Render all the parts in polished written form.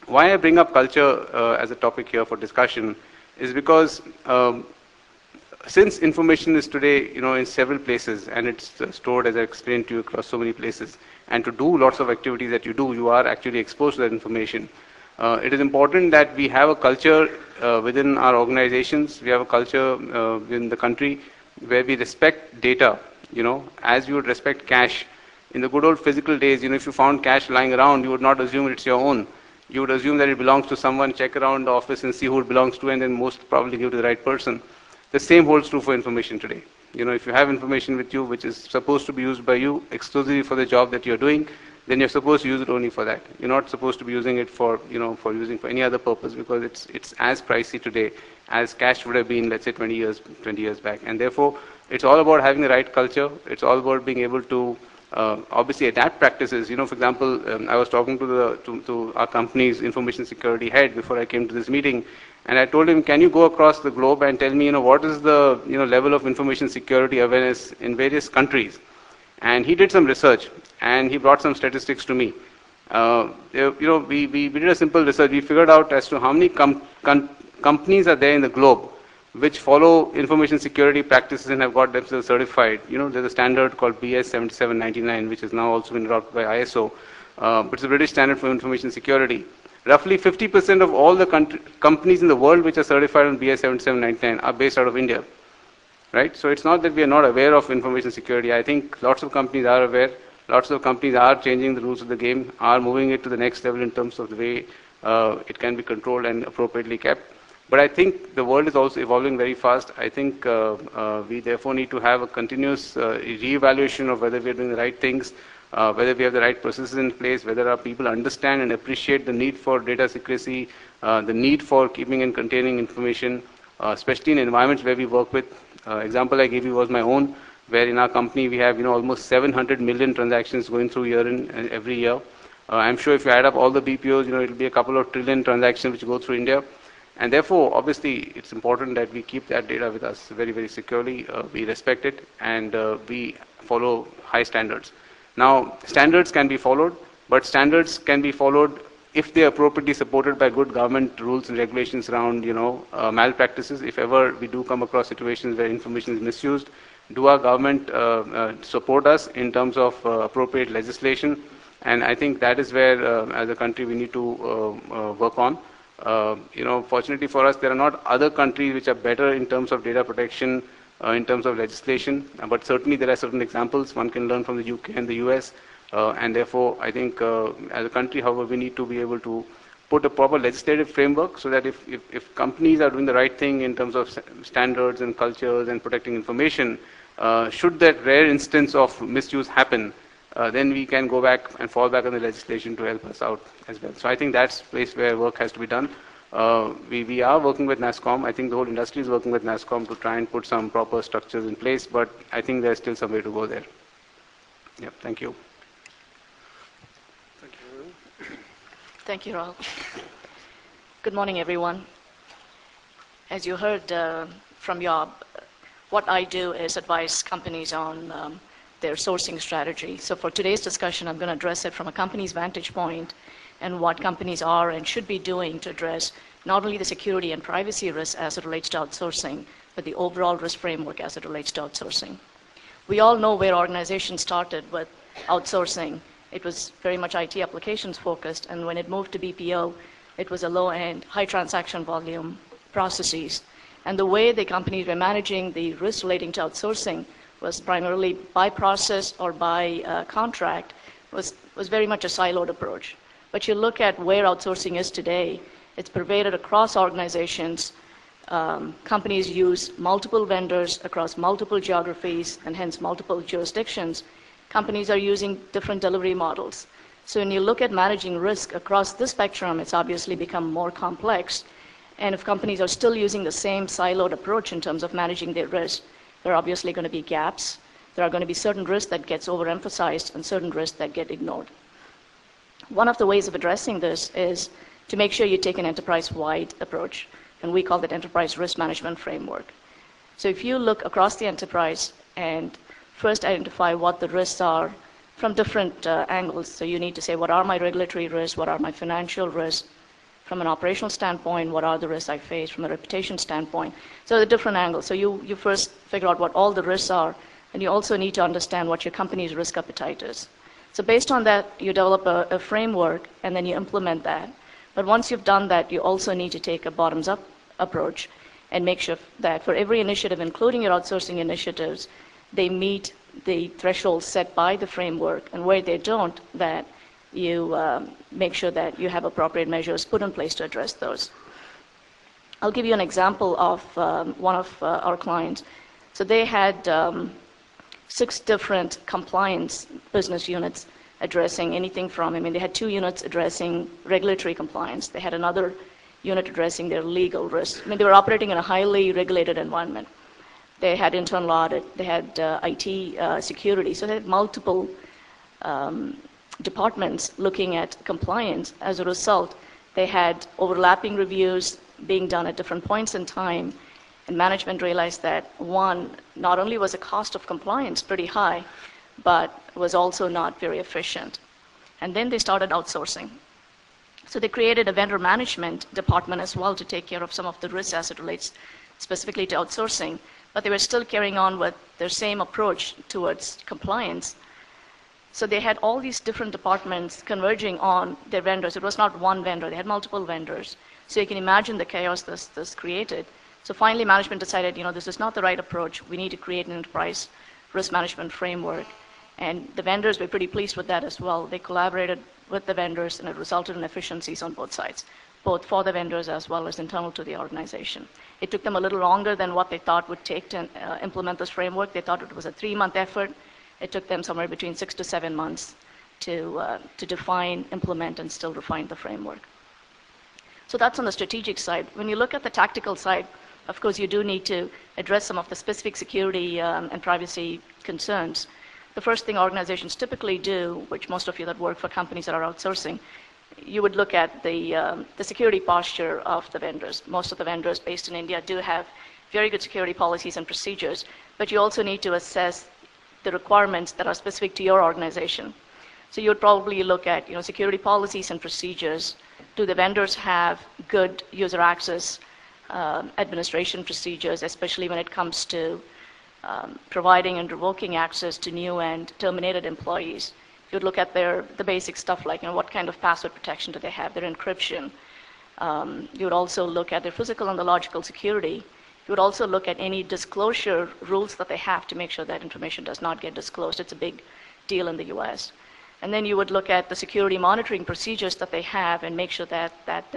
Why I bring up culture as a topic here for discussion is because since information is today, in several places, and it's stored, as I explained to you, across so many places, and to do lots of activities that you do, you are actually exposed to that information. It is important that we have a culture within our organizations, we have a culture within the country where we respect data, as you would respect cash. In the good old physical days, if you found cash lying around, you would not assume it's your own. You would assume that it belongs to someone, check around the office and see who it belongs to, and then most probably give it to the right person. The same holds true for information today. If you have information with you which is supposed to be used by you exclusively for the job that you're doing, then you're supposed to use it only for that. You're not supposed to be using it for, for using for any other purpose, because it's as pricey today as cash would have been, let's say, 20 years back. And therefore, it's all about having the right culture. It's all about being able to obviously adapt practices. For example, I was talking to our company's information security head before I came to this meeting, and I told him, can you go across the globe and tell me, what is the level of information security awareness in various countries? And he did some research, and he brought some statistics to me. We did a simple research. We figured out as to how many companies are there in the globe which follow information security practices and have got themselves certified. There's a standard called BS 7799, which has now also been adopted by ISO, but it's a British standard for information security. Roughly 50% of all the companies in the world which are certified on BS 7799 are based out of India. Right? So it's not that we are not aware of information security. I think lots of companies are aware. Lots of companies are changing the rules of the game, are moving it to the next level in terms of the way it can be controlled and appropriately kept. But I think the world is also evolving very fast. I think we therefore need to have a continuous re-evaluation of whether we are doing the right things, whether we have the right processes in place, whether our people understand and appreciate the need for data secrecy, the need for keeping and containing information, especially in environments where we work with. Example I gave you was my own, where in our company we have almost 700 million transactions going through every year. I'm sure if you add up all the BPOs, it'll be a couple of trillion transactions which go through India. And therefore, obviously, it's important that we keep that data with us very, very securely. We respect it, and we follow high standards. Now, standards can be followed, but standards can be followed if they are appropriately supported by good government rules and regulations around, malpractices. If ever we do come across situations where information is misused, do our government support us in terms of appropriate legislation? And I think that is where, as a country, we need to work on. Fortunately for us, there are not other countries which are better in terms of data protection, in terms of legislation, but certainly there are certain examples one can learn from the UK and the US, and therefore I think as a country, however, we need to be able to put a proper legislative framework so that if companies are doing the right thing in terms of standards and cultures and protecting information, should that rare instance of misuse happen, then we can go back and fall back on the legislation to help us out as well. So I think that's a place where work has to be done. We are working with NASSCOM. I think the whole industry is working with NASSCOM to try and put some proper structures in place, but I think there's still some way to go there. Yeah, thank you. Thank you. Thank you, Rahul. Good morning, everyone. As you heard from Yob, what I do is advise companies on their sourcing strategy. So for today's discussion, I'm going to address it from a company's vantage point and what companies are and should be doing to address not only the security and privacy risks as it relates to outsourcing, but the overall risk framework as it relates to outsourcing. We all know where organizations started with outsourcing. It was very much IT applications focused, and when it moved to BPO, it was a low-end, high transaction volume processes. And the way the companies were managing the risk relating to outsourcing was primarily by process or by contract, was very much a siloed approach. But you look at where outsourcing is today, it's pervaded across organizations. Companies use multiple vendors across multiple geographies and hence multiple jurisdictions. Companies are using different delivery models. So when you look at managing risk across this spectrum, it's obviously become more complex. And if companies are still using the same siloed approach in terms of managing their risk, there are obviously going to be gaps. There are going to be certain risks that gets overemphasized and certain risks that get ignored. One of the ways of addressing this is to make sure you take an enterprise-wide approach, and we call that enterprise risk management framework. So if you look across the enterprise and first identify what the risks are from different angles, so you need to say, what are my regulatory risks, what are my financial risks, From an operational standpoint, what are the risks I face? From a reputation standpoint, so the different angles. So you first figure out what all the risks are, and you also need to understand what your company's risk appetite is. So based on that, you develop a framework, and then you implement that. But once you've done that, you also need to take a bottoms-up approach and make sure that for every initiative, including your outsourcing initiatives, they meet the thresholds set by the framework, and where they don't, that you make sure that you have appropriate measures put in place to address those. I'll give you an example of one of our clients. So they had 6 different compliance business units addressing anything from, they had 2 units addressing regulatory compliance. They had another unit addressing their legal risks. They were operating in a highly regulated environment. They had internal audit, they had IT security, so they had multiple departments looking at compliance. As a result, they had overlapping reviews being done at different points in time, and management realized that, one, not only was the cost of compliance pretty high, but was also not very efficient. And then they started outsourcing. So they created a vendor management department as well to take care of some of the risks as it relates specifically to outsourcing, but they were still carrying on with their same approach towards compliance. So they had all these different departments converging on their vendors. It was not one vendor, they had multiple vendors. So you can imagine the chaos this created. So finally management decided, this is not the right approach. We need to create an enterprise risk management framework. And the vendors were pretty pleased with that as well. They collaborated with the vendors, and it resulted in efficiencies on both sides, both for the vendors as well as internal to the organization. It took them a little longer than what they thought would take to implement this framework. They thought it was a 3-month effort. It took them somewhere between 6 to 7 months to define, implement, and still refine the framework. So that's on the strategic side. When you look at the tactical side, of course, you do need to address some of the specific security and privacy concerns. The first thing organizations typically do, which most of you that work for companies that are outsourcing, you would look at the security posture of the vendors. Most of the vendors based in India do have very good security policies and procedures, but you also need to assess the requirements that are specific to your organization. So you would probably look at security policies and procedures. Do the vendors have good user access administration procedures, especially when it comes to providing and revoking access to new and terminated employees? You would look at the basic stuff like what kind of password protection do they have, their encryption. You would also look at their physical and the logical security. You would also look at any disclosure rules that they have to make sure that information does not get disclosed. It's a big deal in the US. And then you would look at the security monitoring procedures that they have and make sure that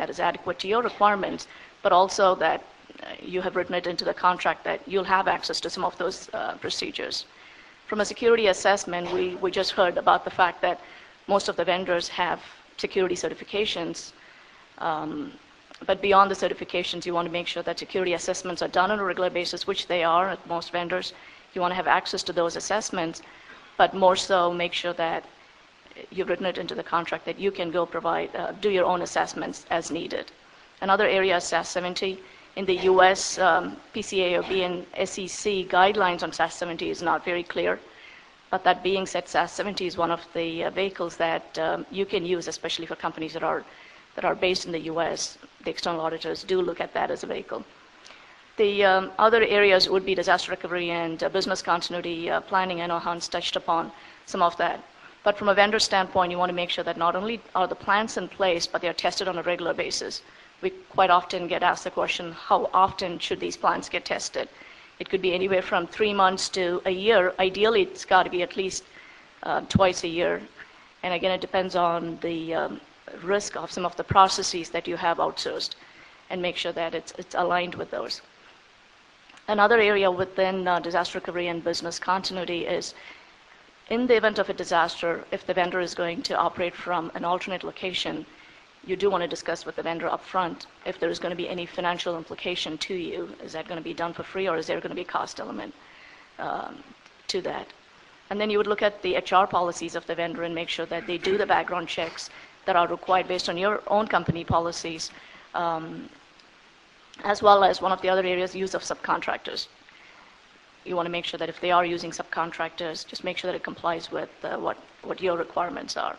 is adequate to your requirements, but also that you have written it into the contract that you'll have access to some of those procedures. From a security assessment, we just heard about the fact that most of the vendors have security certifications. But beyond the certifications, you want to make sure that security assessments are done on a regular basis, which they are at most vendors. You want to have access to those assessments, but more so make sure that you've written it into the contract that you can go do your own assessments as needed. Another area is SAS 70. In the US, PCAOB and SEC guidelines on SAS 70 is not very clear. But that being said, SAS 70 is one of the vehicles that you can use, especially for companies that are based in the US. The external auditors do look at that as a vehicle. The other areas would be disaster recovery and business continuity planning. I know Hans touched upon some of that. But from a vendor standpoint, you want to make sure that not only are the plans in place, but they are tested on a regular basis. We quite often get asked the question, how often should these plans get tested? It could be anywhere from 3 months to a year. Ideally, it's got to be at least twice a year. And again, it depends on the risk of some of the processes that you have outsourced, and make sure that it's aligned with those. Another area within disaster recovery and business continuity is, in the event of a disaster, if the vendor is going to operate from an alternate location, you do want to discuss with the vendor up front if there is going to be any financial implication to you. Is that going to be done for free, or is there going to be a cost element to that? And then you would look at the HR policies of the vendor and make sure that they do the background checks that are required based on your own company policies, as well as one of the other areas, use of subcontractors. You want to make sure that if they are using subcontractors, just make sure that it complies with what your requirements are.